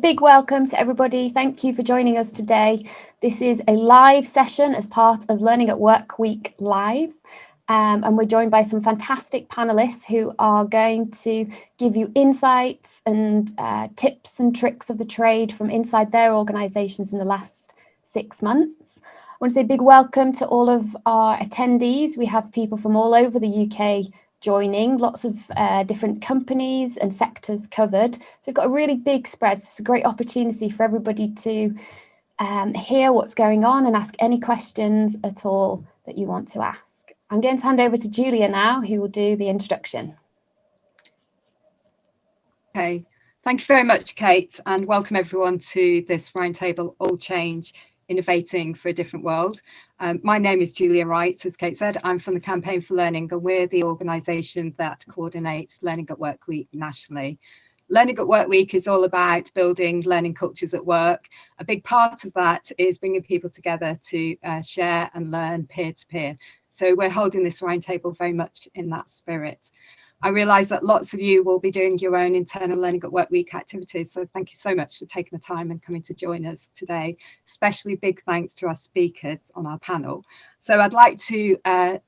big welcome to everybody. Thank you for joining us today. This is a live session as part of Learning at Work Week Live. And we're joined by some fantastic panelists who are going to give you insights and tips and tricks of the trade from inside their organisations in the last 6 months. I want to say a big welcome to all of our attendees. We have people from all over the UK joining, lots of different companies and sectors covered. So we've got a really big spread. So it's a great opportunity for everybody to hear what's going on and ask any questions at all that you want to ask. I'm going to hand over to Julia now, who will do the introduction. Okay, thank you very much, Kate, and welcome everyone to this roundtable, All Change, Innovating for a Different World. My name is Julia Wright, as Kate said. I'm from the Campaign for Learning, and we're the organisation that coordinates Learning at Work Week nationally. Learning at Work Week is all about building learning cultures at work. A big part of that is bringing people together to share and learn peer-to-peer. So we're holding this roundtable very much in that spirit. I realise that lots of you will be doing your own internal Learning at Work Week activities, so thank you so much for taking the time and coming to join us today. Especially big thanks to our speakers on our panel. So I'd like to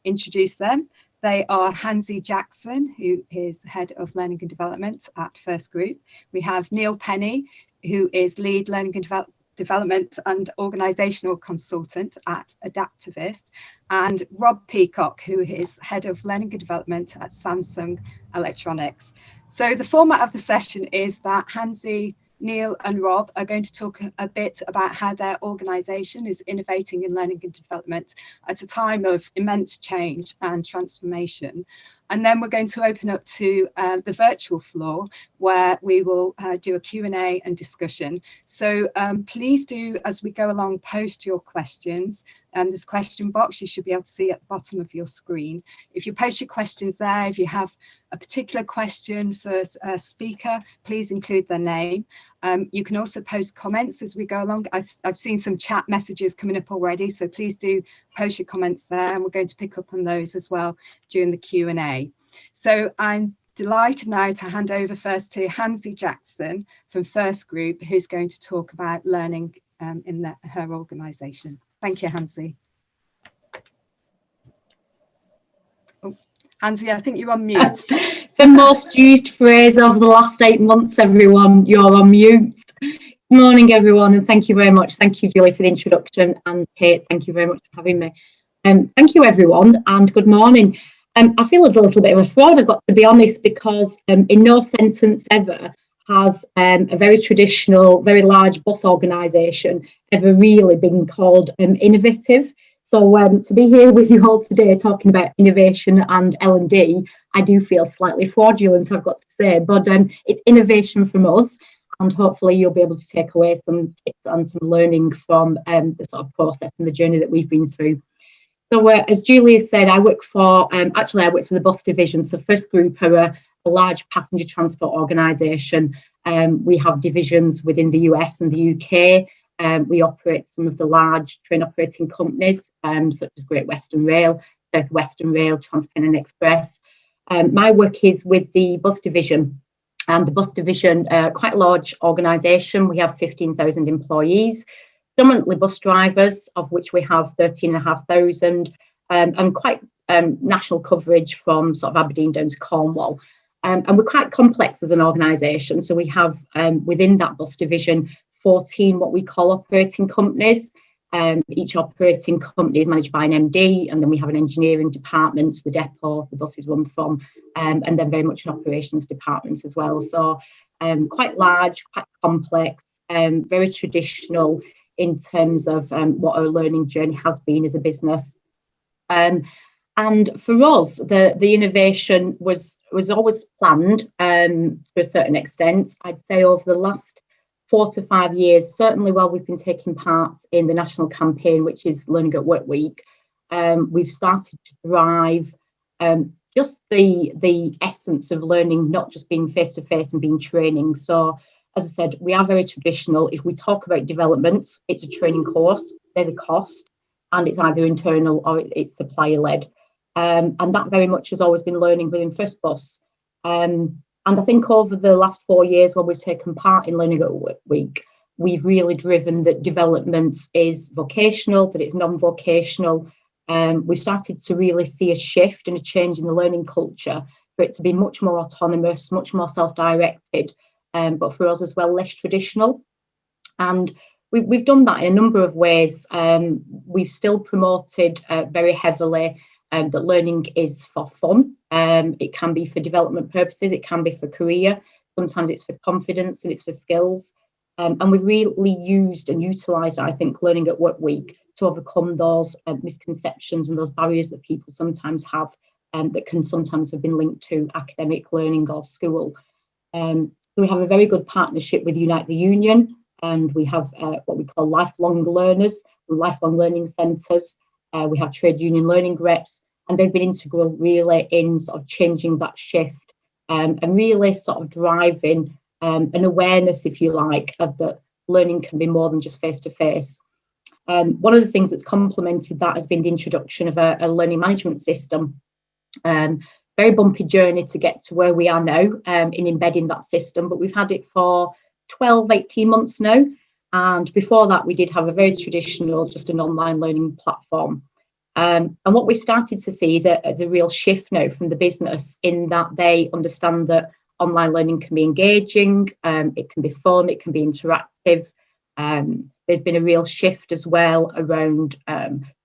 introduce them. They are Hansi Jackson, who is Head of Learning and Development at First Group. We have Neil Penny, who is Lead Learning and Development and Organisational Consultant at Adaptavist, and Rob Peacock, who is Head of Learning and Development at Samsung Electronics. So the format of the session is that Hansi, Neil and Rob are going to talk a bit about how their organisation is innovating in learning and development at a time of immense change and transformation. And then we're going to open up to the virtual floor, where we will do a Q&A and discussion. So please do, as we go along, post your questions. There's a question box you should be able to see at the bottom of your screen. If you post your questions there, if you have a particular question for a speaker, please include their name. You can also post comments as we go along. I've seen some chat messages coming up already, so please do post your comments there, and we're going to pick up on those as well during the Q&A. So I'm delighted now to hand over first to Hansi Jackson from First Group, who's going to talk about learning in her organisation. Thank you, Hansi. Oh, Hansi, I think you're on mute. The most used phrase over the last 8 months, everyone, you're on mute. Good morning, everyone, and thank you very much. Thank you, Julie, for the introduction, and Kate, thank you very much for having me. Thank you, everyone, and good morning. I feel a little bit of a fraud, I've got to be honest, because in no sentence ever has a very traditional, very large bus organisation ever really been called innovative. So to be here with you all today talking about innovation and L&D, I do feel slightly fraudulent, I've got to say, but it's innovation from us, and hopefully you'll be able to take away some tips and some learning from the sort of process and the journey that we've been through. So as Julia said, I work for the bus division. So First Group are a large passenger transport organisation. We have divisions within the US and the UK. We operate some of the large train operating companies, such as Great Western Rail, South Western Rail, TransPennine Express. My work is with the bus division, and the bus division, quite a large organisation. We have 15,000 employees, predominantly bus drivers, of which we have 13,500, and quite national coverage from sort of Aberdeen down to Cornwall. And we're quite complex as an organisation. So we have within that bus division 14 what we call operating companies. Each operating company is managed by an MD, and then we have an engineering department, the depot the buses run from, and then very much an operations department as well. So quite large, quite complex, very traditional in terms of what our learning journey has been as a business. And for us, the innovation was always planned to a certain extent. I'd say over the last 4 to 5 years, certainly while we've been taking part in the national campaign, which is Learning at Work Week, we've started to drive just the essence of learning, not just being face-to-face and being training. So as I said, we are very traditional. If we talk about development, it's a training course, there's a cost, and it's either internal or it's supplier-led. And that very much has always been learning within First Bus. And I think over the last 4 years when we've taken part in Learning at Work Week, we've really driven that development is vocational, that it's non-vocational. We've started to really see a shift and a change in the learning culture for it to be much more autonomous, much more self-directed, but for us as well, less traditional. And we've done that in a number of ways. We've still promoted very heavily that learning is for fun. It can be for development purposes, it can be for career, sometimes it's for confidence and it's for skills. And we've really used and utilised, I think, Learning at Work Week to overcome those misconceptions and those barriers that people sometimes have that can sometimes have been linked to academic learning or school. So we have a very good partnership with Unite the Union, and we have what we call lifelong learners, lifelong learning centres. We have trade union learning reps, and they've been integral really in sort of changing that shift and really sort of driving an awareness, if you like, of that learning can be more than just face-to-face. One of the things that's complemented that has been the introduction of a learning management system. Very bumpy journey to get to where we are now in embedding that system, but we've had it for 12, 18 months now. And before that, we did have a very traditional, just an online learning platform. And what we started to see is a real shift now from the business in that they understand that online learning can be engaging, it can be fun, it can be interactive. There's been a real shift as well around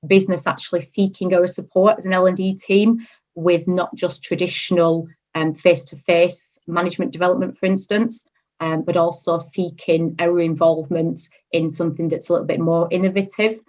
business actually seeking our support as an L&D team with not just traditional face-to-face management development, for instance, but also seeking our involvement in something that's a little bit more innovative.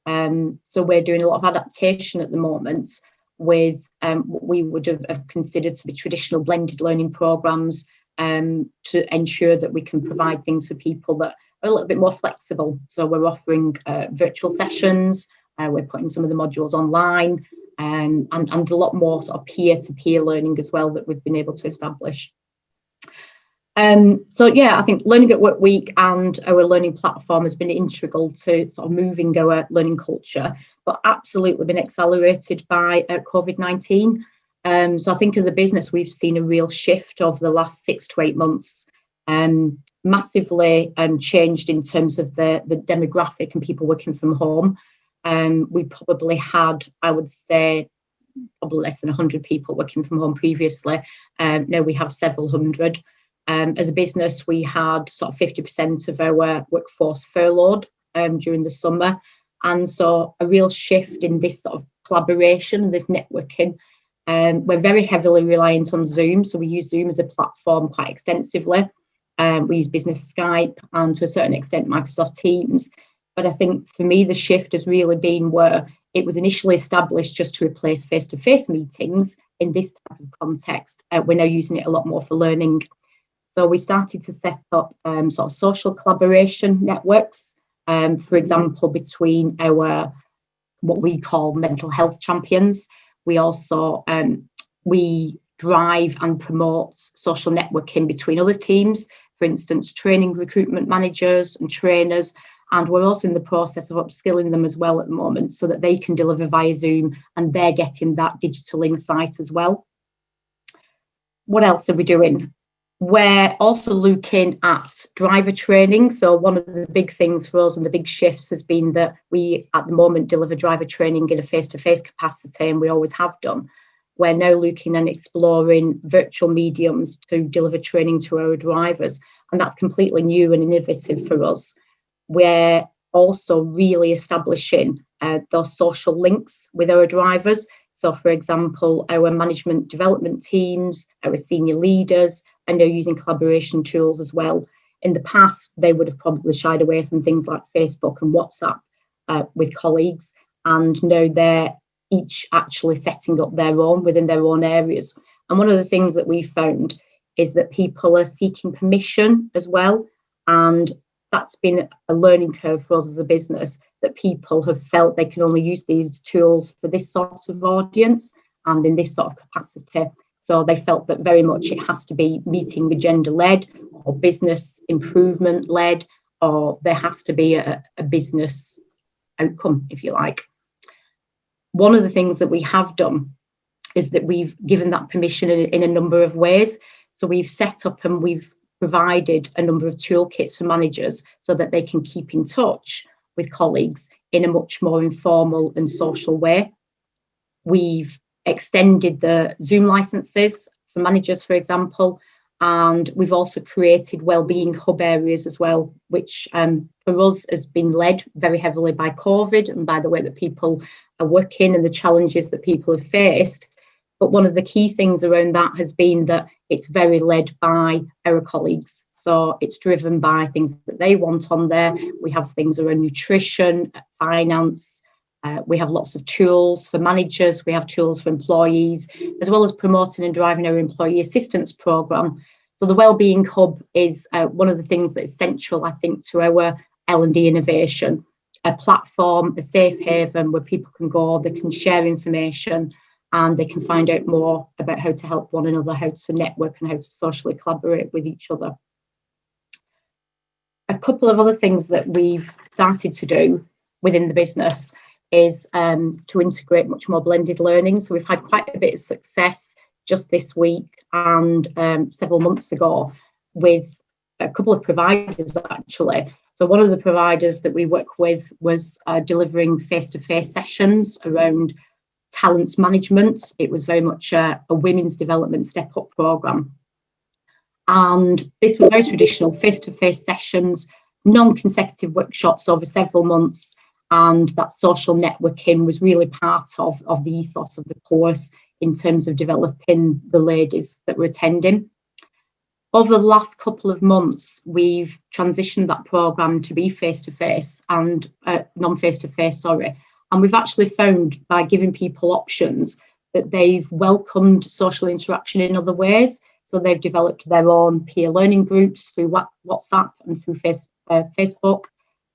So we're doing a lot of adaptation at the moment with what we would have considered to be traditional blended learning programs to ensure that we can provide things for people that are a little bit more flexible. So we're offering virtual sessions, we're putting some of the modules online, and a lot more sort of peer-to-peer learning as well that we've been able to establish. So yeah, I think Learning at Work Week and our learning platform has been integral to sort of moving our learning culture, but absolutely been accelerated by COVID-19. So I think as a business, we've seen a real shift over the last 6 to 8 months, massively changed in terms of the demographic and people working from home. We probably had, I would say, probably less than 100 people working from home previously. Now we have several hundred. As a business, we had sort of 50% of our workforce furloughed during the summer. And so a real shift in this sort of collaboration, this networking. We're very heavily reliant on Zoom. So we use Zoom as a platform quite extensively. We use business Skype and to a certain extent Microsoft Teams. But I think for me, the shift has really been where it was initially established just to replace face-to-face meetings. In this type of context, we're now using it a lot more for learning. So we started to set up sort of social collaboration networks, for example, between our what we call mental health champions. We also we drive and promote social networking between other teams, for instance, training recruitment managers and trainers. And we're also in the process of upskilling them as well at the moment so that they can deliver via Zoom and they're getting that digital insight as well. What else are we doing? We're also looking at driver training. So one of the big things for us and the big shifts has been that we at the moment deliver driver training in a face-to-face capacity, and we always have done. We're now looking and exploring virtual mediums to deliver training to our drivers, and that's completely new and innovative for us. We're also really establishing those social links with our drivers. So, for example, our management development teams, our senior leaders, and they're using collaboration tools as well. In the past, they would have probably shied away from things like Facebook and WhatsApp with colleagues, and now they're each actually setting up their own within their own areas. And one of the things that we found is that people are seeking permission as well, and that's been a learning curve for us as a business, that people have felt they can only use these tools for this sort of audience and in this sort of capacity. So they felt that very much it has to be meeting agenda-led or business improvement-led, or there has to be a business outcome, if you like. One of the things that we have done is that we've given that permission in a number of ways. So we've set up and we've provided a number of toolkits for managers so that they can keep in touch with colleagues in a much more informal and social way. We've extended the Zoom licenses for managers, for example, and we've also created wellbeing hub areas as well, which for us has been led very heavily by COVID and by the way that people are working and the challenges that people have faced. But one of the key things around that has been that it's very led by our colleagues. So it's driven by things that they want on there. We have things around nutrition, finance. We have lots of tools for managers. We have tools for employees, as well as promoting and driving our employee assistance programme. So the Wellbeing Hub is one of the things that is central, I think, to our L&D innovation. A platform, a safe haven where people can go, they can share information, and they can find out more about how to help one another, how to network and how to socially collaborate with each other. A couple of other things that we've started to do within the business is to integrate much more blended learning. So we've had quite a bit of success just this week and several months ago with a couple of providers actually. So one of the providers that we work with was delivering face-to-face sessions around talents management. It was very much a women's development step-up programme. And this was very traditional, face-to-face sessions, non-consecutive workshops over several months, and that social networking was really part of the ethos of the course in terms of developing the ladies that were attending. Over the last couple of months, we've transitioned that programme to be face-to-face and non-face-to-face, sorry. And we've actually found by giving people options that they've welcomed social interaction in other ways. So they've developed their own peer learning groups through WhatsApp and through Facebook.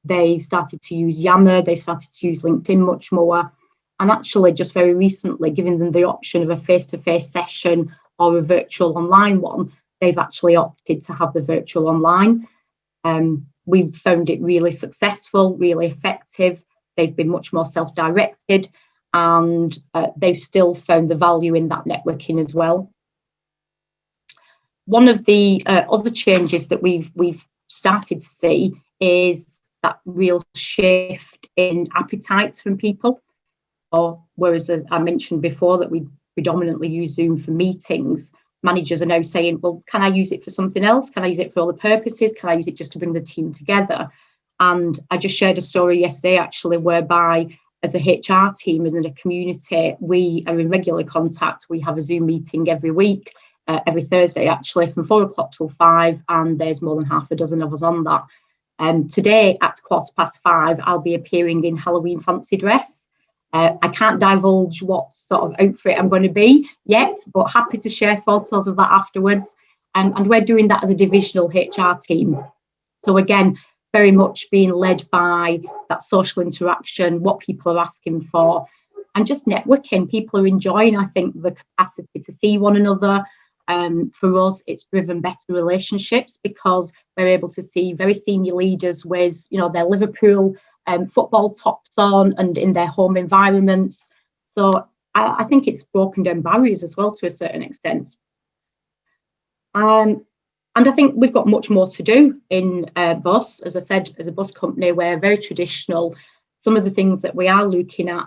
They've started to use Yammer, they've started to use LinkedIn much more. And actually just very recently, giving them the option of a face-to-face session or a virtual online one, they've actually opted to have the virtual online. We've found it really successful, really effective. They've been much more self-directed, and they've still found the value in that networking as well. One of the other changes that we've started to see is that real shift in appetites from people. Or whereas, as I mentioned before, that we predominantly use Zoom for meetings, managers are now saying, well, can I use it for something else? Can I use it for other purposes? Can I use it just to bring the team together? And I just shared a story yesterday, actually, whereby as a HR team and in a community, we are in regular contact. We have a Zoom meeting every week, every Thursday, actually, from 4 o'clock till 5, and there's more than half a dozen of us on that. Today at 5:15, I'll be appearing in Halloween fancy dress. I can't divulge what sort of outfit I'm going to be yet, but happy to share photos of that afterwards. And we're doing that as a divisional HR team. So again, very much being led by that social interaction, what people are asking for, and just networking. People are enjoying, I think, the capacity to see one another. For us, it's driven better relationships because we're able to see very senior leaders with, their Liverpool football tops on and in their home environments. So I think it's broken down barriers as well to a certain extent. And I think we've got much more to do in bus. As I said, as a bus company, we're very traditional. Some of the things that we are looking at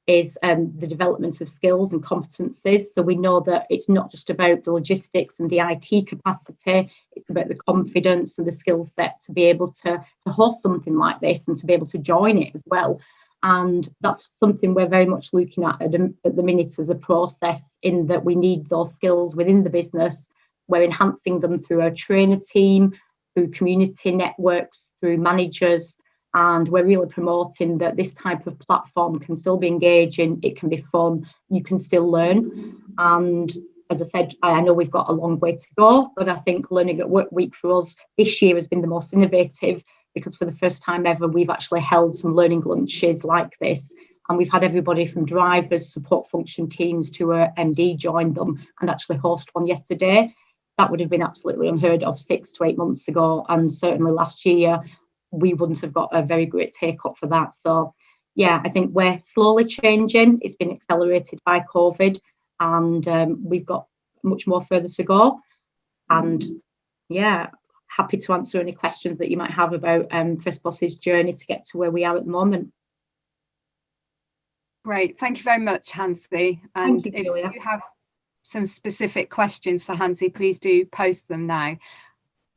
is the development of skills and competencies. So we know that it's not just about the logistics and the IT capacity, it's about the confidence and the skill set to be able to host something like this and to be able to join it as well. And that's something we're very much looking at the minute as a process, in that we need those skills within the business. We're enhancing them through our trainer team, through community networks, through managers, and we're really promoting that this type of platform can still be engaging, it can be fun, you can still learn. And as I said, I know we've got a long way to go, but I think Learning at Work Week for us this year has been the most innovative, because for the first time ever, we've actually held some learning lunches like this. And we've had everybody from drivers, support function teams to our MD join them and actually host one yesterday. That would have been absolutely unheard of 6 to 8 months ago. And certainly last year, we wouldn't have got a very great take up for that. So yeah, I think we're slowly changing. It's been accelerated by COVID, and we've got much more further to go. And yeah, happy to answer any questions that you might have about First Boss's journey to get to where we are at the moment. Great, thank you very much, Hansi. And Thank you, if Julia. you have some specific questions for Hansi, please do post them now.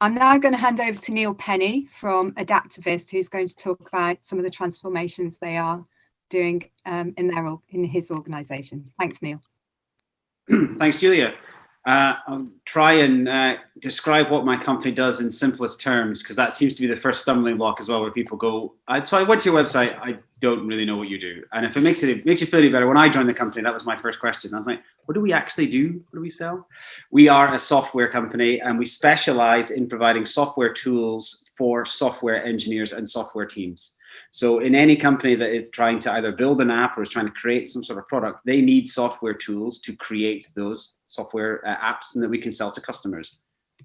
I'm now going to hand over to Neil Penny from Adaptavist, who's going to talk about some of the transformations they are doing in his organisation. Thanks, Neil. Thanks, Julia. I'll try and describe what my company does in simplest terms, because that seems to be the first stumbling block as well, where people go, so I went to your website, I don't really know what you do. And if it makes you feel any better, when I joined the company, that was my first question. I was like, what do we actually do? What do we sell? We are a software company, and we specialize in providing software tools for software engineers and software teams. So in any company that is trying to either build an app or is trying to create some sort of product, they need software tools to create those software apps and that we can sell to customers.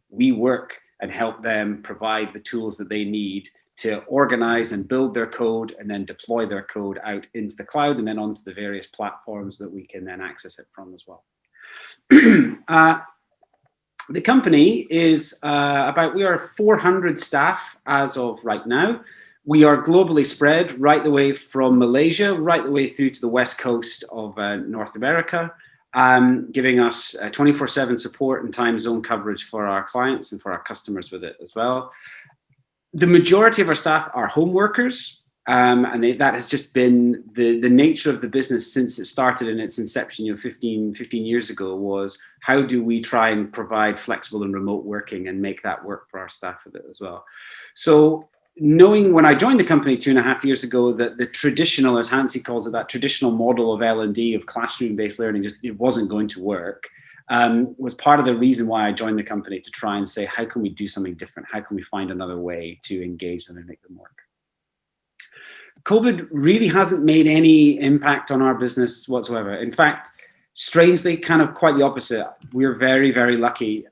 We work and help them provide the tools that they need to organize and build their code and then deploy their code out into the cloud and then onto the various platforms that we can then access it from as well. The company is we are 400 staff as of right now. We are globally spread right the way from Malaysia, right the way through to the west coast of North America, giving us 24/7 support and time zone coverage for our clients and for our customers with it as well. The majority of our staff are home workers, and that has just been the nature of the business since it started in its inception, 15 years ago, was how do we try and provide flexible and remote working and make that work for our staff with it as well. So knowing when I joined the company 2.5 years ago that the traditional, as Hansi calls it, that traditional model of L&D, of classroom-based learning, it wasn't going to work, was part of the reason why I joined the company, to try and say, how can we do something different? How can we find another way to engage them and make them work? COVID really hasn't made any impact on our business whatsoever. In fact, strangely, kind of quite the opposite. We're very, very lucky.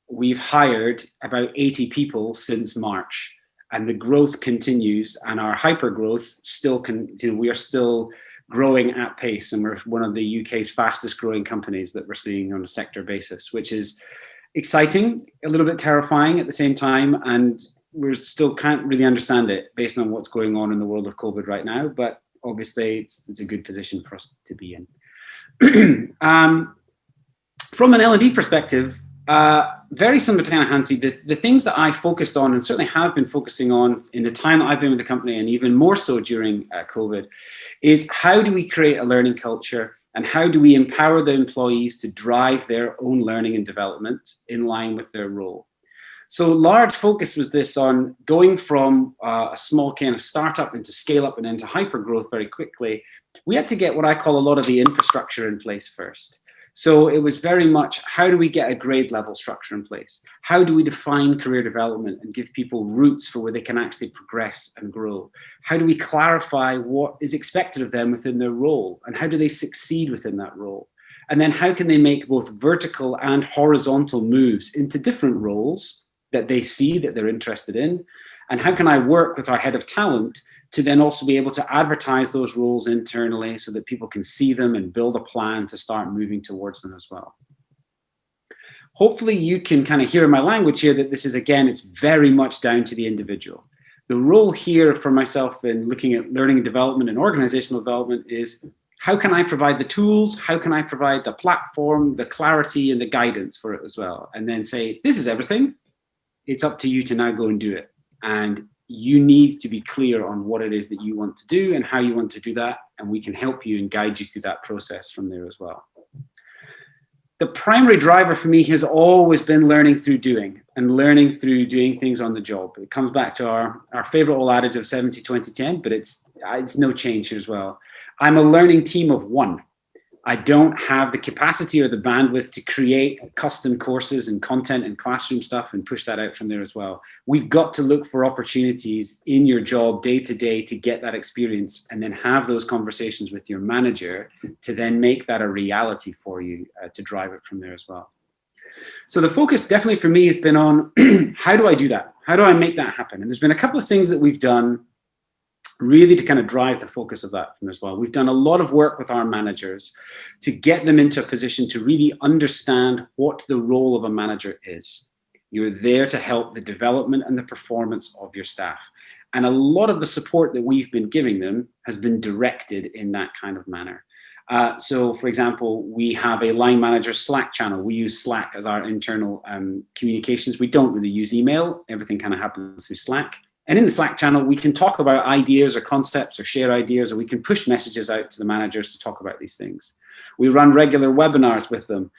We've hired about 80 people since March. And the growth continues, and our hyper growth still we are still growing at pace, and we're one of the UK's fastest growing companies that we're seeing on a sector basis, which is exciting, a little bit terrifying at the same time, and we still can't really understand it based on what's going on in the world of COVID right now. But obviously, it's a good position for us to be in. From an L&D perspective, very similar to Hansi, the things that I focused on and certainly have been focusing on in the time that I've been with the company, and even more so during COVID, is how do we create a learning culture and how do we empower the employees to drive their own learning and development in line with their role. So large focus was this on going from a small kind of startup into scale up and into hyper growth very quickly. We had to get what I call a lot of the infrastructure in place first. So it was very much, how do we get a grade level structure in place? How do we define career development and give people routes for where they can actually progress and grow? How do we clarify what is expected of them within their role? And how do they succeed within that role? And then how can they make both vertical and horizontal moves into different roles that they see that they're interested in? And how can I work with our head of talent to then also be able to advertise those roles internally so that people can see them and build a plan to start moving towards them as well. Hopefully you can kind of hear in my language here that this is, again, it's very much down to the individual. The role here for myself in looking at learning and development and organizational development is, how can I provide the tools? How can I provide the platform, the clarity and the guidance for it as well? And then say, this is everything. It's up to you to now go and do it. And you need to be clear on what it is that you want to do and how you want to do that. And we can help you and guide you through that process from there as well. The primary driver for me has always been learning through doing and learning through doing things on the job. It comes back to our favorite old adage of 70-20-10, but it's no change here as well. I'm a learning team of one. I don't have the capacity or the bandwidth to create custom courses and content and classroom stuff and push that out from there as well. We've got to look for opportunities in your job day to day to get that experience and then have those conversations with your manager to then make that a reality for you to drive it from there as well. So the focus definitely for me has been on how do I do that? How do I make that happen? And there's been a couple of things that we've done really to kind of drive the focus of that from as well. We've done a lot of work with our managers to get them into a position to really understand what the role of a manager is. You're there to help the development and the performance of your staff. And a lot of the support that we've been giving them has been directed in that kind of manner. So, for example, we have a line manager Slack channel. We use Slack as our internal communications. We don't really use email. Everything kind of happens through Slack. And in the Slack channel, we can talk about ideas or concepts or share ideas, or we can push messages out to the managers to talk about these things. We run regular webinars with them.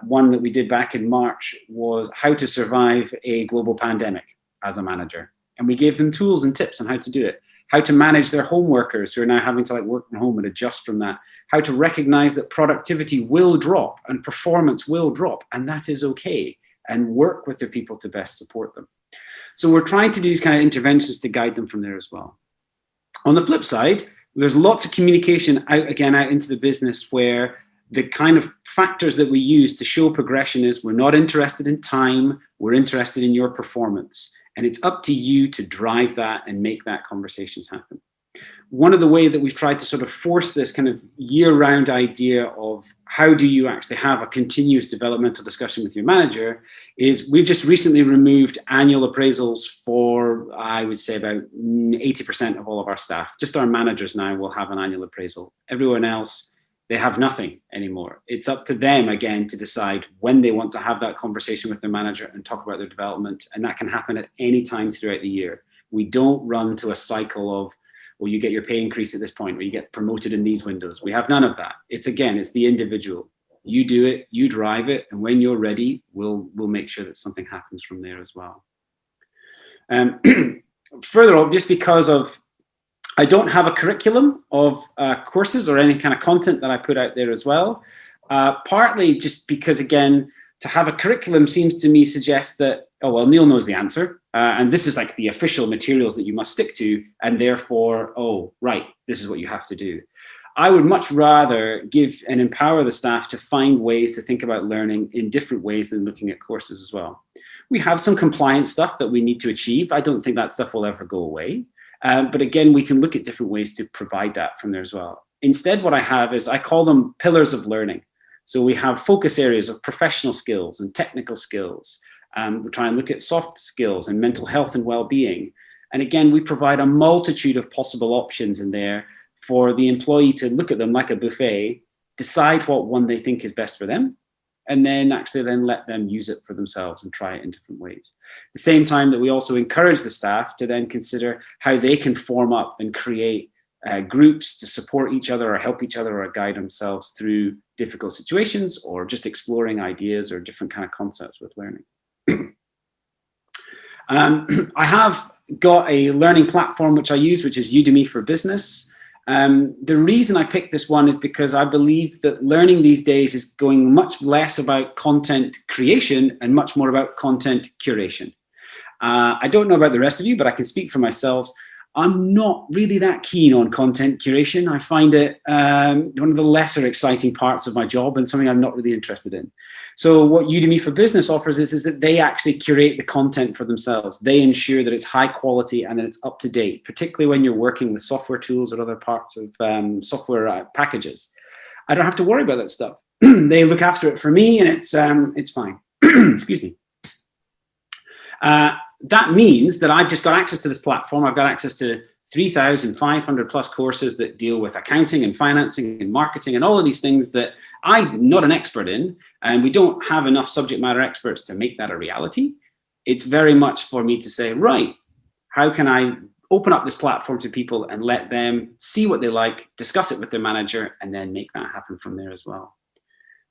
One that we did back in March was how to survive a global pandemic as a manager. And we gave them tools and tips on how to do it, how to manage their home workers who are now having to like work from home and adjust from that, how to recognize that productivity will drop and performance will drop, and that is okay, and work with their people to best support them. So we're trying to do these kind of interventions to guide them from there as well. On the flip side, there's lots of communication out into the business where the kind of factors that we use to show progression is we're not interested in time, we're interested in your performance. And it's up to you to drive that and make that conversations happen. One of the ways that we've tried to sort of force this kind of year-round idea of how do you actually have a continuous developmental discussion with your manager is we've just recently removed annual appraisals for, I would say, about 80% of all of our staff. Just our managers now will have an annual appraisal. Everyone else, they have nothing anymore. It's up to them, again, to decide when they want to have that conversation with their manager and talk about their development. And that can happen at any time throughout the year. We don't run to a cycle of, well, you get your pay increase at this point, or you get promoted in these windows. We have none of that. It's the individual. You do it, you drive it, and when you're ready, we'll make sure that something happens from there as well. Further on, just because of, I don't have a curriculum of courses or any kind of content that I put out there as well. Partly just because, again, to have a curriculum seems to me suggests that, oh, well, Neil knows the answer. And this is like the official materials that you must stick to. And therefore, oh, right, this is what you have to do. I would much rather give and empower the staff to find ways to think about learning in different ways than looking at courses as well. We have some compliance stuff that we need to achieve. I don't think that stuff will ever go away. But again, we can look at different ways to provide that from there as well. Instead, what I have is I call them pillars of learning. So we have focus areas of professional skills and technical skills. We try and look at soft skills and mental health and well-being. And again, we provide a multitude of possible options in there for the employee to look at them like a buffet, decide what one they think is best for them, and then actually then let them use it for themselves and try it in different ways. At the same time that we also encourage the staff to then consider how they can form up and create groups to support each other or help each other or guide themselves through difficult situations or just exploring ideas or different kind of concepts with learning. I have got a learning platform which I use, which is Udemy for Business. The reason I picked this one is because I believe that learning these days is going much less about content creation and much more about content curation. I don't know about the rest of you, but I can speak for myself. I'm not really that keen on content curation. I find it one of the lesser exciting parts of my job and something I'm not really interested in. So what Udemy for Business offers is that they actually curate the content for themselves. They ensure that it's high quality and that it's up to date, particularly when you're working with software tools or other parts of software packages. I don't have to worry about that stuff. They look after it for me and it's fine. Excuse me. That means that I've just got access to this platform. I've got access to 3,500 plus courses that deal with accounting and financing and marketing and all of these things that I'm not an expert in, and we don't have enough subject matter experts to make that a reality. It's very much for me to say, right, how can I open up this platform to people and let them see what they like, discuss it with their manager, and then make that happen from there as well.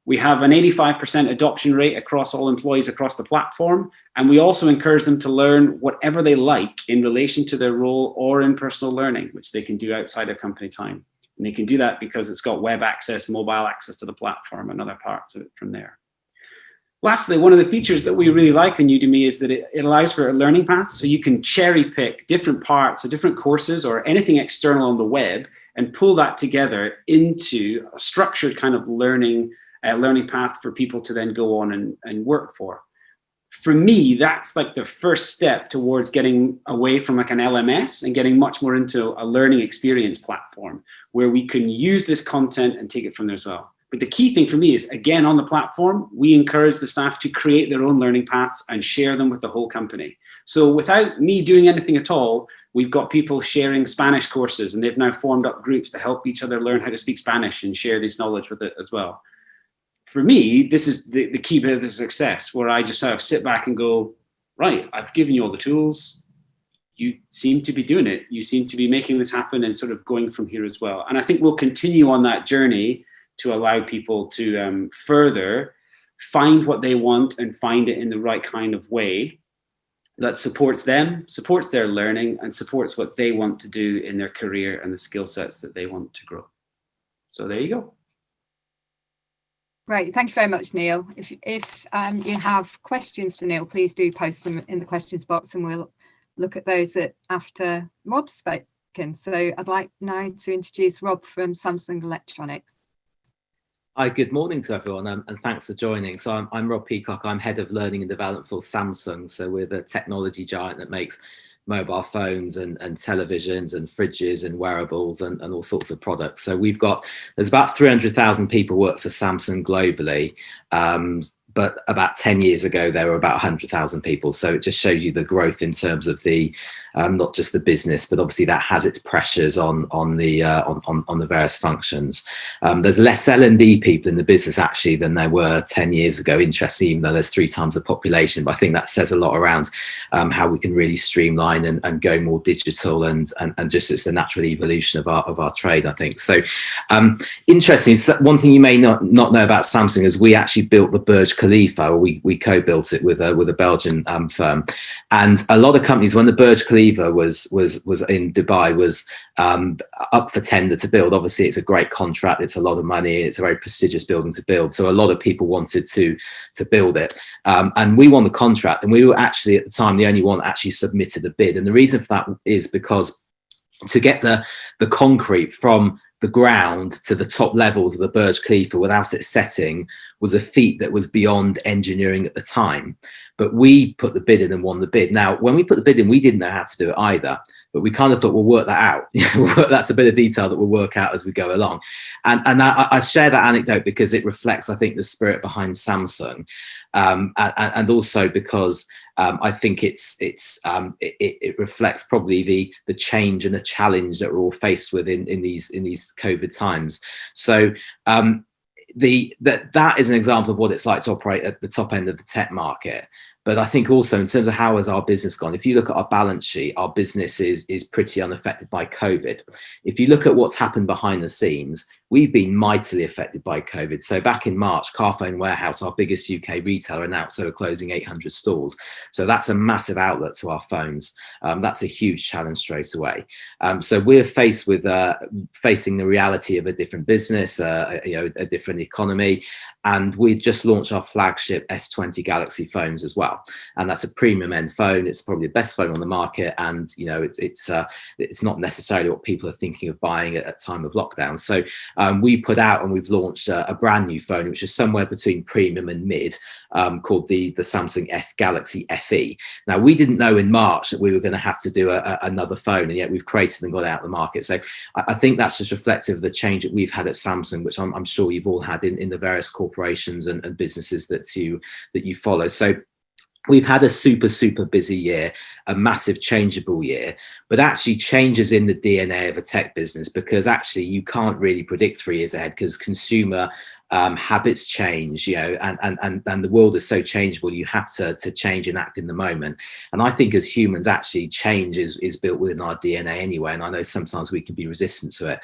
We have an 85% adoption rate across all employees across the platform. And we also encourage them to learn whatever they like in relation to their role or in personal learning, which they can do outside of company time. And they can do that because it's got web access, mobile access to the platform and other parts of it from there. Lastly, one of the features that we really like on Udemy is that it allows for a learning path. So you can cherry pick different parts or different courses or anything external on the web and pull that together into a structured kind of learning path for people to then go on and work for. for me, that's like the first step towards getting away from like an LMS and getting much more into a learning experience platform where we can use this content and take it from there as well. But the key thing for me is, again, on the platform, we encourage the staff to create their own learning paths and share them with the whole company. So without me doing anything at all, we've got people sharing Spanish courses, and they've now formed up groups to help each other learn how to speak Spanish and share this knowledge with it as well. For me, this is the key bit of the success, where I just sort of sit back and go, right, I've given you all the tools. You seem to be doing it. You seem to be making this happen and sort of going from here as well. And I think we'll continue on that journey to allow people to further find what they want and find it in the right kind of way that supports them, supports their learning, and supports what they want to do in their career and the skill sets that they want to grow. So there you go. Great, thank you very much, Neil. If you have questions for Neil, please do post them in the questions box, and we'll look at those after Rob's spoken. So I'd like now to introduce Rob from Samsung Electronics. Hi, good morning to everyone, and thanks for joining. So I'm Rob Peacock. I'm Head of Learning and Development for Samsung. So we're the technology giant that makes mobile phones and televisions and fridges and wearables and all sorts of products. So there's about 300,000 people work for Samsung globally. But about 10 years ago, there were about 100,000 people. So it just shows you the growth in terms of the not just the business, but obviously that has its pressures on the various functions. There's less L&D people in the business actually than there were 10 years ago. Interesting, even though there's 3 times the population. But I think that says a lot around how we can really streamline and go more digital and just it's the natural evolution of our trade, I think. So interesting. One thing you may not know about Samsung is we actually built the Burj Khalifa, or we co-built it with a Belgian firm. And a lot of companies, when the Burj Khalifa was in Dubai, was up for tender to build. Obviously, it's a great contract. It's a lot of money. It's a very prestigious building to build. So a lot of people wanted to build it. And we won the contract. And we were actually, at the time, the only one that actually submitted a bid. And the reason for that is because to get the concrete from the ground to the top levels of the Burj Khalifa without it setting was a feat that was beyond engineering at the time. But we put the bid in and won the bid. Now, when we put the bid in, we didn't know how to do it either, but we kind of thought, we'll work that out. That's a bit of detail that we'll work out as we go along. And I share that anecdote because it reflects, I think, the spirit behind Samsung, and also because I think it reflects probably the change and the challenge that we're all faced with in these COVID times. So that is an example of what it's like to operate at the top end of the tech market. But I think also in terms of how has our business gone, if you look at our balance sheet, our business is pretty unaffected by COVID. If you look at what's happened behind the scenes, we've been mightily affected by COVID. So back in March, Carphone Warehouse, our biggest UK retailer, announced they were closing 800 stores. So that's a massive outlet to our phones. That's a huge challenge straight away. So we're faced with facing the reality of a different business, a different economy. And we've just launched our flagship S20 Galaxy phones as well. And that's a premium end phone. It's probably the best phone on the market. And, it's not necessarily what people are thinking of buying at time of lockdown. So we put out and we've launched a brand new phone, which is somewhere between premium and mid, called the Samsung Galaxy FE. Now, we didn't know in March that we were going to have to do another phone, and yet we've created and got out of the market. So I think that's just reflective of the change that we've had at Samsung, which I'm sure you've all had in the various corporations and businesses that you follow. So we've had a super busy year, a massive changeable year, but actually changes in the DNA of a tech business, because actually you can't really predict 3 years ahead because consumer habits change, and the world is so changeable. You have to change and act in the moment. And I think as humans, actually change is built within our DNA anyway. And I know sometimes we can be resistant to it.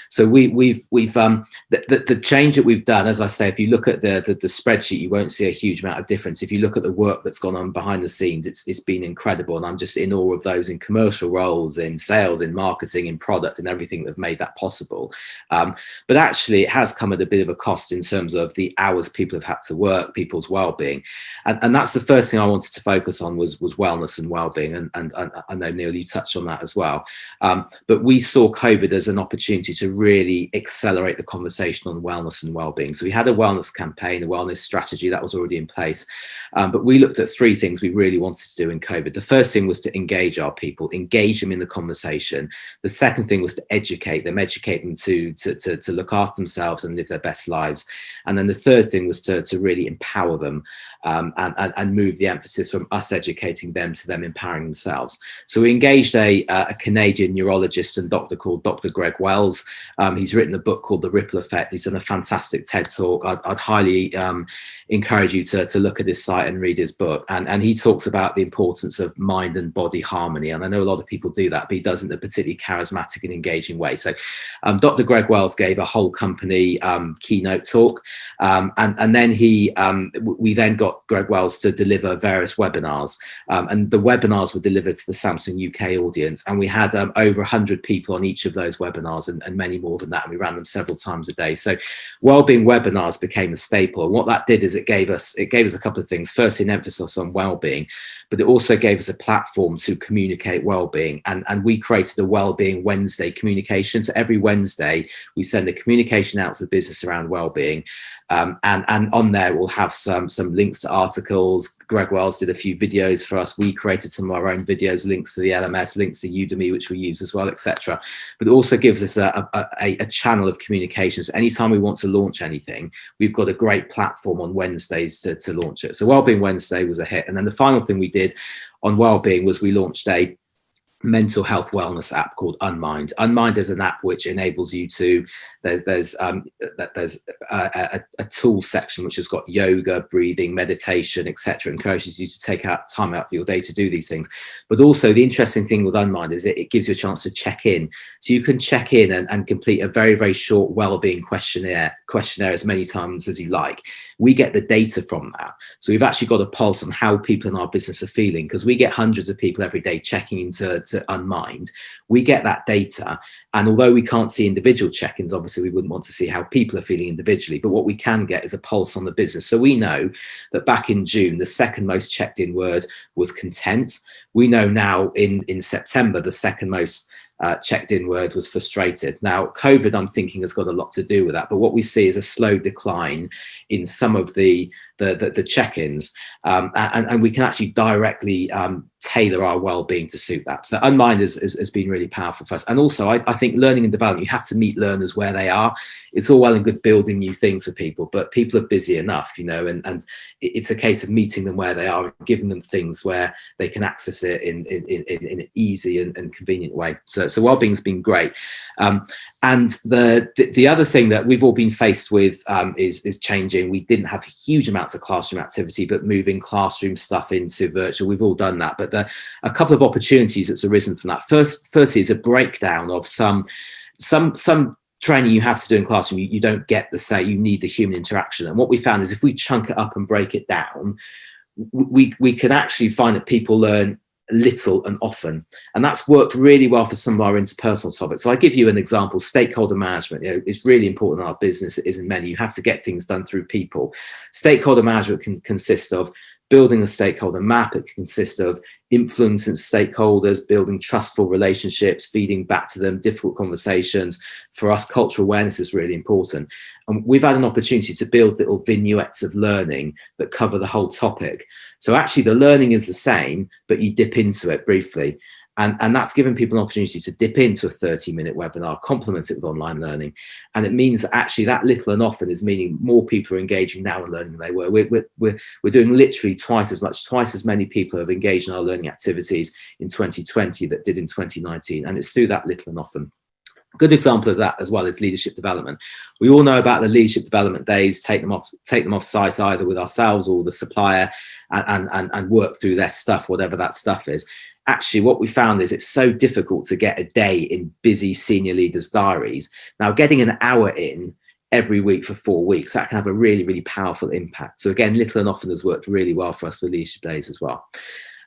So we've the change that we've done, as I say, if you look at the spreadsheet, you won't see a huge amount of difference. If you look at the work that's gone on behind the scenes, it's been incredible. And I'm just in awe of those in commercial roles, in sales, in marketing, in product, and everything that have made that possible. But actually it has come at a bit of a cost in terms of the hours people have had to work, people's well-being, and that's the first thing I wanted to focus on was wellness and well-being, and I know, Neil, you touched on that as well, but we saw COVID as an opportunity to really accelerate the conversation on wellness and well-being. So we had a wellness campaign, a wellness strategy that was already in place, but we we looked at three things we really wanted to do in COVID. The first thing was to engage our people, engage them in the conversation. The second thing was to educate them to look after themselves and live their best lives. And then the third thing was to really empower them, and move the emphasis from us educating them to them empowering themselves. So we engaged a Canadian neurologist and doctor called Dr. Greg Wells. He's written a book called The Ripple Effect. He's done a fantastic TED talk. I'd highly encourage you to look at his site and read his book. And he talks about the importance of mind and body harmony. And I know a lot of people do that, but he does it in a particularly charismatic and engaging way. So Dr. Greg Wells gave a whole company keynote talk. And then we then got Greg Wells to deliver various webinars. And the webinars were delivered to the Samsung UK audience. And we had over 100 people on each of those webinars, and many more than that. And we ran them several times a day. So wellbeing webinars became a staple. And what that did is it gave us a couple of things. Firstly, an emphasis on wellbeing, but it also gave us a platform to communicate wellbeing. And we created a Wellbeing Wednesday communication. So every Wednesday, we send a communication out to the business around wellbeing. And on there, we'll have some links to articles. Greg Wells did a few videos for us. We created some of our own videos, links to the LMS, links to Udemy, which we use as well, etc. But it also gives us a channel of communications. Anytime we want to launch anything, we've got a great platform on Wednesdays to launch it. So Wellbeing Wednesday was a hit. And then the final thing we did on wellbeing was we launched a mental health wellness app called Unmind. Unmind is an app which enables you to, there's a tool section which has got yoga, breathing, meditation, etc. Encourages you to take out time out of your day to do these things. But also the interesting thing with Unmind is it gives you a chance to check in. So you can check in and complete a very, very short wellbeing questionnaire as many times as you like. We get the data from that. So we've actually got a pulse on how people in our business are feeling, because we get hundreds of people every day checking into Unmind. We get that data, and although we can't see individual check-ins, obviously we wouldn't want to see how people are feeling individually, but what we can get is a pulse on the business. So we know that back in June, the second most checked in word was content. We know now in September, the second most checked in word was frustrated. Now, COVID, I'm thinking, has got a lot to do with that, but what we see is a slow decline in some of the check-ins, and we can actually directly tailor our well-being to suit that. So Unmind has been really powerful for us. And also, I think learning and development, you have to meet learners where they are. It's all well and good building new things for people, but people are busy enough, and it's a case of meeting them where they are and giving them things where they can access it in an easy and convenient way. So well-being's been great. And the other thing that we've all been faced with is changing. We didn't have huge amounts of classroom activity, but moving classroom stuff into virtual, we've all done that. But a couple of opportunities that's arisen from that. Firstly is a breakdown of some training you have to do in classroom. You don't get the say, you need the human interaction. And what we found is if we chunk it up and break it down, we can actually find that people learn little and often, and that's worked really well for some of our interpersonal topics. So I give you an example. Stakeholder management, is really important in our business. It is in many. You have to get things done through people. Stakeholder management can consist of building a stakeholder map. It can consist of influencing stakeholders, building trustful relationships, feeding back to them difficult conversations. For us, cultural awareness is really important. And we've had an opportunity to build little vignettes of learning that cover the whole topic. So actually the learning is the same, but you dip into it briefly. And that's given people an opportunity to dip into a 30-minute webinar, complement it with online learning. And it means that actually that little and often is meaning more people are engaging now in learning than they were. We're doing literally twice as many people have engaged in our learning activities in 2020 that did in 2019. And it's through that little and often. A good example of that as well is leadership development. We all know about the leadership development days, take them off site either with ourselves or the supplier and work through their stuff, whatever that stuff is. Actually, what we found is it's so difficult to get a day in busy senior leaders' diaries. Now, getting an hour in every week for 4 weeks, that can have a really, really powerful impact. So again, little and often has worked really well for us with leadership days as well.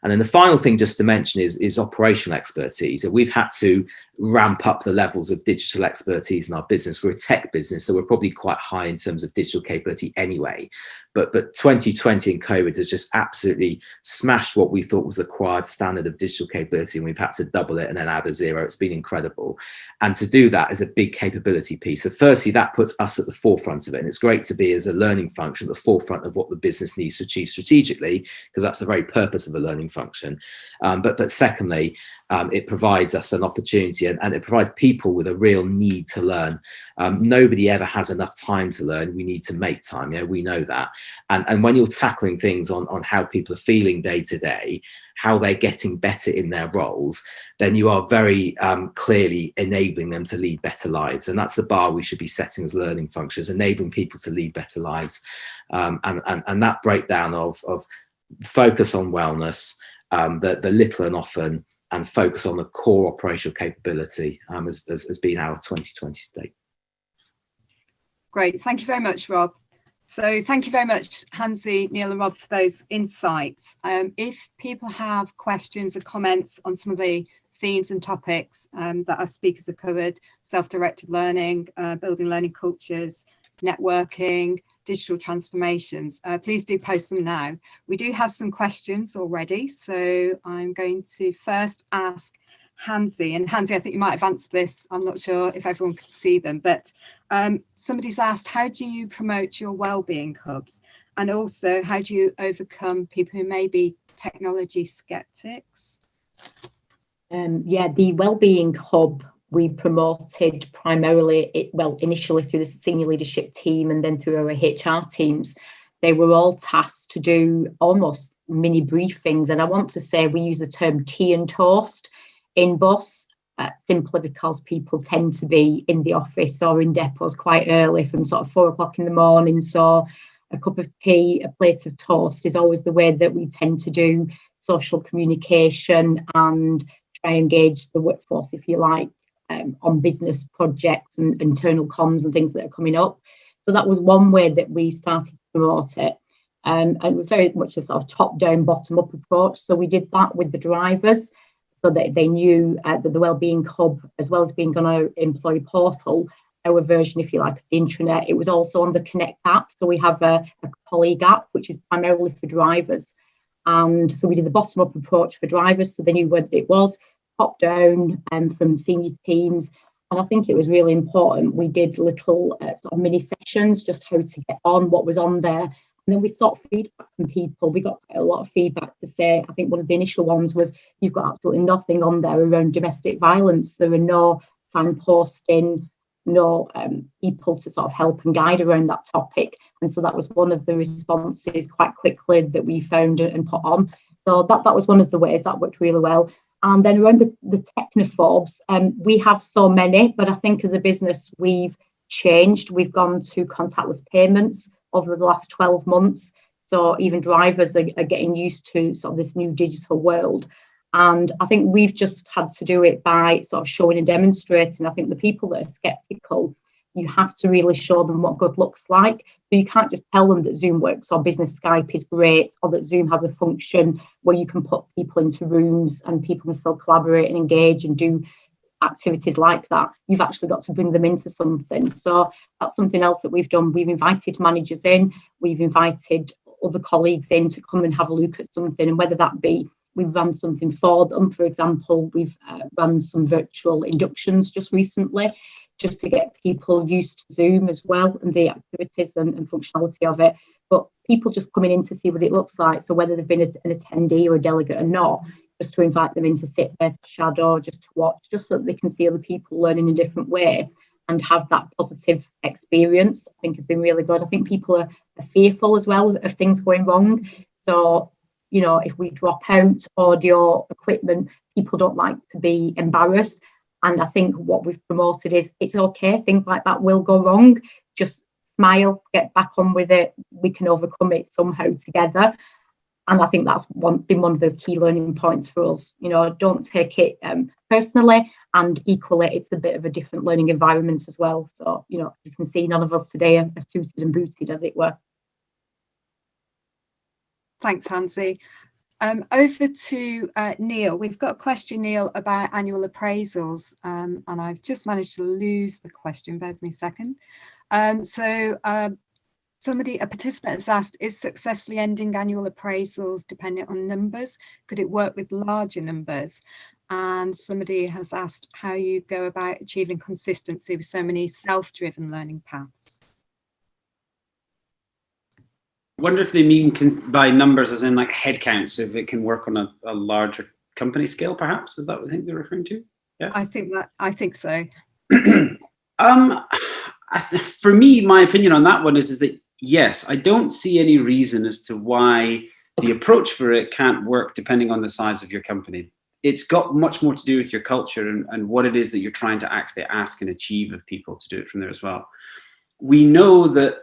And then the final thing just to mention is operational expertise. So we've had to ramp up the levels of digital expertise in our business. We're a tech business, so we're probably quite high in terms of digital capability anyway. But 2020 and COVID has just absolutely smashed what we thought was the required standard of digital capability, and we've had to double it and then add a zero. It's been incredible. And to do that is a big capability piece. So firstly, that puts us at the forefront of it. And it's great to be, as a learning function, at the forefront of what the business needs to achieve strategically, because that's the very purpose of a learning function. But secondly, it provides us an opportunity, and it provides people with a real need to learn. Nobody ever has enough time to learn. We need to make time. Yeah, we know that. And when you're tackling things on how people are feeling day to day, how they're getting better in their roles, then you are very clearly enabling them to lead better lives. And that's the bar we should be setting as learning functions, enabling people to lead better lives. And that breakdown of focus on wellness, the little and often, and focus on the core operational capability has been our 2020 state. Great, thank you very much, Rob. So thank you very much, Hansi, Neil and Rob, for those insights. If people have questions or comments on some of the themes and topics that our speakers have covered, self-directed learning, building learning cultures, networking, digital transformations, please do post them now. We do have some questions already, so I'm going to first ask Hansi. And Hansi, I think you might have answered this. I'm not sure if everyone could see them, but somebody's asked, how do you promote your wellbeing hubs? And also, how do you overcome people who may be technology skeptics? Yeah, the wellbeing hub we promoted primarily, initially through the senior leadership team and then through our HR teams. They were all tasked to do almost mini briefings. And I want to say we use the term tea and toast in BUS, simply because people tend to be in the office or in depots quite early, from sort of 4 o'clock in the morning. So a cup of tea, a plate of toast is always the way that we tend to do social communication and try and engage the workforce, if you like, on business projects and internal comms and things that are coming up. So that was one way that we started to promote it. And it was very much a sort of top-down, bottom-up approach. So we did that with the drivers, so that they knew that the Wellbeing Hub, as well as being on our employee portal, our version, if you like, of the intranet, it was also on the Connect app. So we have a colleague app, which is primarily for drivers. And so we did the bottom-up approach for drivers, so they knew what it was, top down from senior teams. And I think it was really important. We did little sort of mini sessions, just how to get on, what was on there. And then we sought feedback from people. We got a lot of feedback to say, I think one of the initial ones was, you've got absolutely nothing on there around domestic violence. There are no signposting, no people to sort of help and guide around that topic. And so that was one of the responses quite quickly that we found and put on. So that was one of the ways that worked really well. And then around the technophobes, we have so many, but I think as a business, we've changed. We've gone to contactless payments over the last 12 months. So even drivers are getting used to sort of this new digital world. And I think we've just had to do it by sort of showing and demonstrating. I think the people that are skeptical, you have to really show them what good looks like. So you can't just tell them that Zoom works or business Skype is great, or that Zoom has a function where you can put people into rooms and people can still collaborate and engage and do activities like that. You've actually got to bring them into something. So that's something else that we've done. We've invited managers in, we've invited other colleagues in to come and have a look at something, and whether that be we've run something for them. For example, we've run some virtual inductions just recently, just to get people used to Zoom as well and the activities and functionality of it. But people just coming in to see what it looks like. So whether they've been an attendee or a delegate or not, just to invite them in to sit there, to shadow, just to watch, just so that they can see other people learning in a different way and have that positive experience, I think has been really good. I think people are fearful as well of things going wrong. So, you know, if we drop out audio equipment, people don't like to be embarrassed. And I think what we've promoted is it's okay, things like that will go wrong. Just smile, get back on with it. We can overcome it somehow together. And I think that's been one of the key learning points for us. You know, don't take it personally, and equally, it's a bit of a different learning environment as well. So, you know, you can see none of us today are suited and booted, as it were. Thanks, Hansi. Over to Neil. We've got a question, Neil, about annual appraisals, and I've just managed to lose the question. Bear with me a second. A participant has asked, is successfully ending annual appraisals dependent on numbers? Could it work with larger numbers? And somebody has asked how you go about achieving consistency with so many self-driven learning paths. I wonder if they mean by numbers as in like headcount, so if it can work on a larger company scale, perhaps? Is that what I think they're referring to? Yeah, I think so. For me, my opinion on that one is that yes, I don't see any reason as to why the approach for it can't work depending on the size of your company. It's got much more to do with your culture and what it is that you're trying to actually ask and achieve of people to do it from there as well. We know that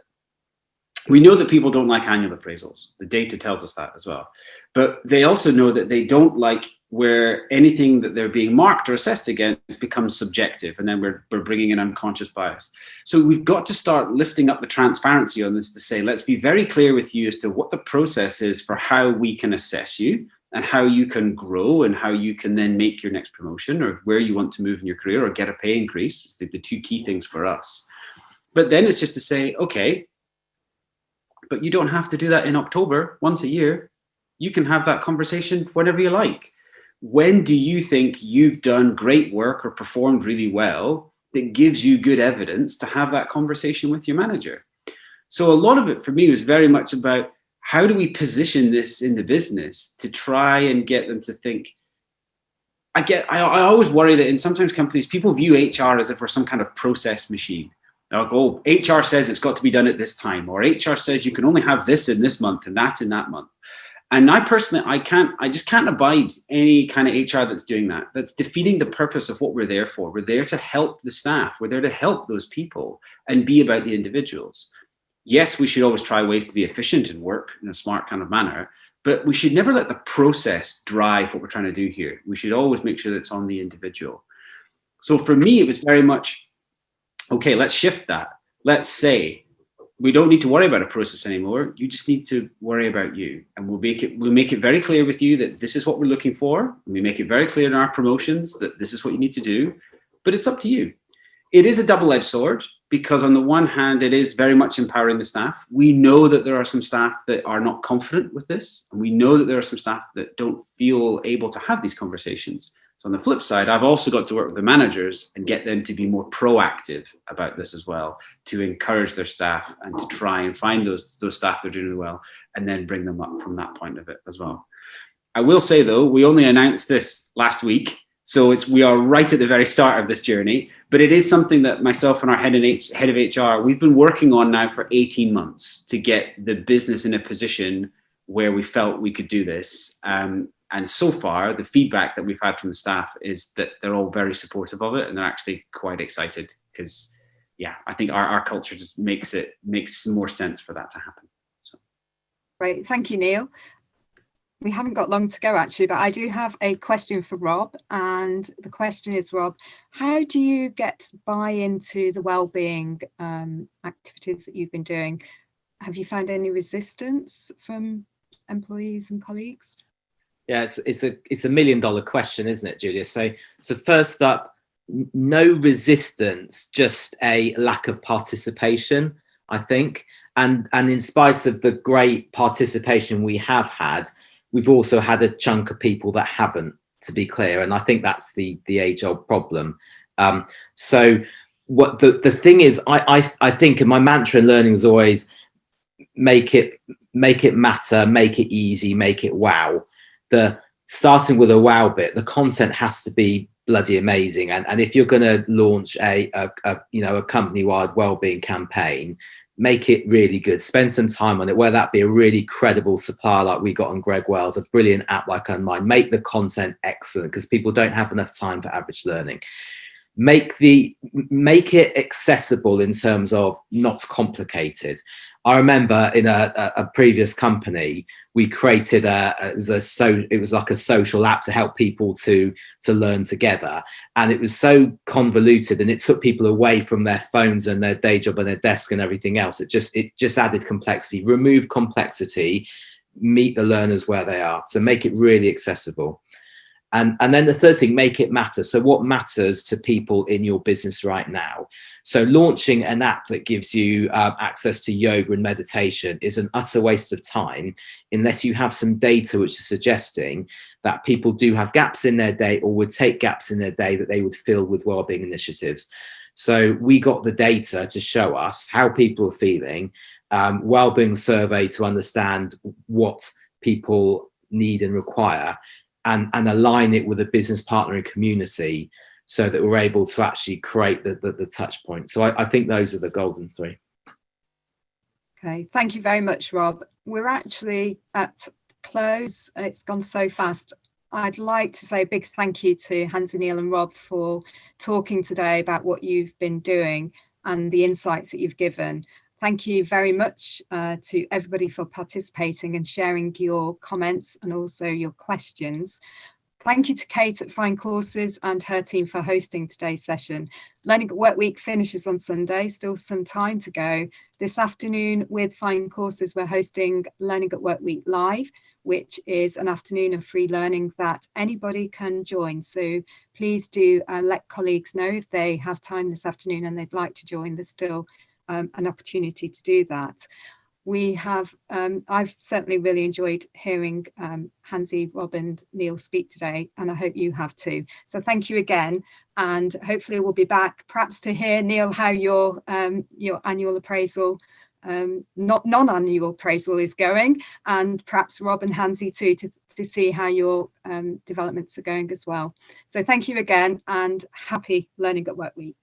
people don't like annual appraisals. The data tells us that as well. But they also know that they don't like where anything that they're being marked or assessed against becomes subjective, and then we're bringing in unconscious bias. So we've got to start lifting up the transparency on this to say, let's be very clear with you as to what the process is for how we can assess you and how you can grow and how you can then make your next promotion or where you want to move in your career or get a pay increase. It's the two key things for us. But then it's just to say, okay, but you don't have to do that in October, once a year. You can have that conversation whenever you like. When do you think you've done great work or performed really well that gives you good evidence to have that conversation with your manager? So a lot of it for me was very much about how do we position this in the business to try and get them to think. I always worry that in sometimes companies, people view HR as if we're some kind of process machine. Like, oh, HR says it's got to be done at this time, or HR says you can only have this in this month and that in that month. And I personally, I just can't abide any kind of HR that's doing that. That's defeating the purpose of what we're there for. We're there to help the staff. We're there to help those people and be about the individuals. Yes, we should always try ways to be efficient and work in a smart kind of manner, but we should never let the process drive what we're trying to do here. We should always make sure that it's on the individual. So for me, it was very much, okay, let's shift that. Let's say, we don't need to worry about a process anymore. You just need to worry about you. And we'll make it very clear with you that this is what we're looking for. And we make it very clear in our promotions that this is what you need to do, but it's up to you. It is a double-edged sword because on the one hand, it is very much empowering the staff. We know that there are some staff that are not confident with this. And we know that there are some staff that don't feel able to have these conversations. So on the flip side, I've also got to work with the managers and get them to be more proactive about this as well, to encourage their staff and to try and find those staff that are doing really well and then bring them up from that point of it as well. I will say though, we only announced this last week, so we are right at the very start of this journey, but it is something that myself and our head of HR, we've been working on now for 18 months to get the business in a position where we felt we could do this. And so far, the feedback that we've had from the staff is that they're all very supportive of it and they're actually quite excited because, yeah, I think our culture just makes more sense for that to happen. So. Great, thank you, Neil. We haven't got long to go actually, but I do have a question for Rob. And the question is, Rob, how do you get buy-in to the wellbeing activities that you've been doing? Have you found any resistance from employees and colleagues? Yeah, it's a $1 million question, isn't it, Julia? So first up, no resistance, just a lack of participation, I think. And in spite of the great participation we have had, we've also had a chunk of people that haven't, to be clear. And I think that's the age-old problem. So what the thing is, I think, and my mantra in learning is always make it matter, make it easy, make it wow. Starting with a wow bit, the content has to be bloody amazing. And if you're going to launch a company-wide wellbeing campaign, make it really good. Spend some time on it, whether that be a really credible supplier like we got on Greg Wells, a brilliant app like Unmind. Make the content excellent because people don't have enough time for average learning. Make it accessible in terms of not complicated. I remember in a previous company, we created it was like a social app to help people to learn together, and it was so convoluted and it took people away from their phones and their day job and their desk and everything else. It just added complexity. Remove complexity, meet the learners where they are. So make it really accessible. And then the third thing, make it matter. So what matters to people in your business right now? So launching an app that gives you access to yoga and meditation is an utter waste of time unless you have some data which is suggesting that people do have gaps in their day or would take gaps in their day that they would fill with wellbeing initiatives. So we got the data to show us how people are feeling, wellbeing survey to understand what people need and require, and align it with a business partnering community so that we're able to actually create the touch point. So I think those are the golden three. Okay, thank you very much, Rob. We're actually at close. It's gone so fast. I'd like to say a big thank you to Hansi, Neil and Rob for talking today about what you've been doing and the insights that you've given. Thank you very much to everybody for participating and sharing your comments and also your questions. Thank you to Kate at findcourses and her team for hosting today's session. Learning at Work Week finishes on Sunday, still some time to go. This afternoon with findcourses, we're hosting Learning at Work Week Live, which is an afternoon of free learning that anybody can join. So please do let colleagues know if they have time this afternoon and they'd like to join. There's still an opportunity to do that. We have, I've certainly really enjoyed hearing Hansi, Rob and Neil speak today, and I hope you have too. So thank you again, and hopefully we'll be back perhaps to hear, Neil, how your annual appraisal, non-annual appraisal is going, and perhaps Rob and Hansi too, to see how your developments are going as well. So thank you again, and happy Learning at Work Week.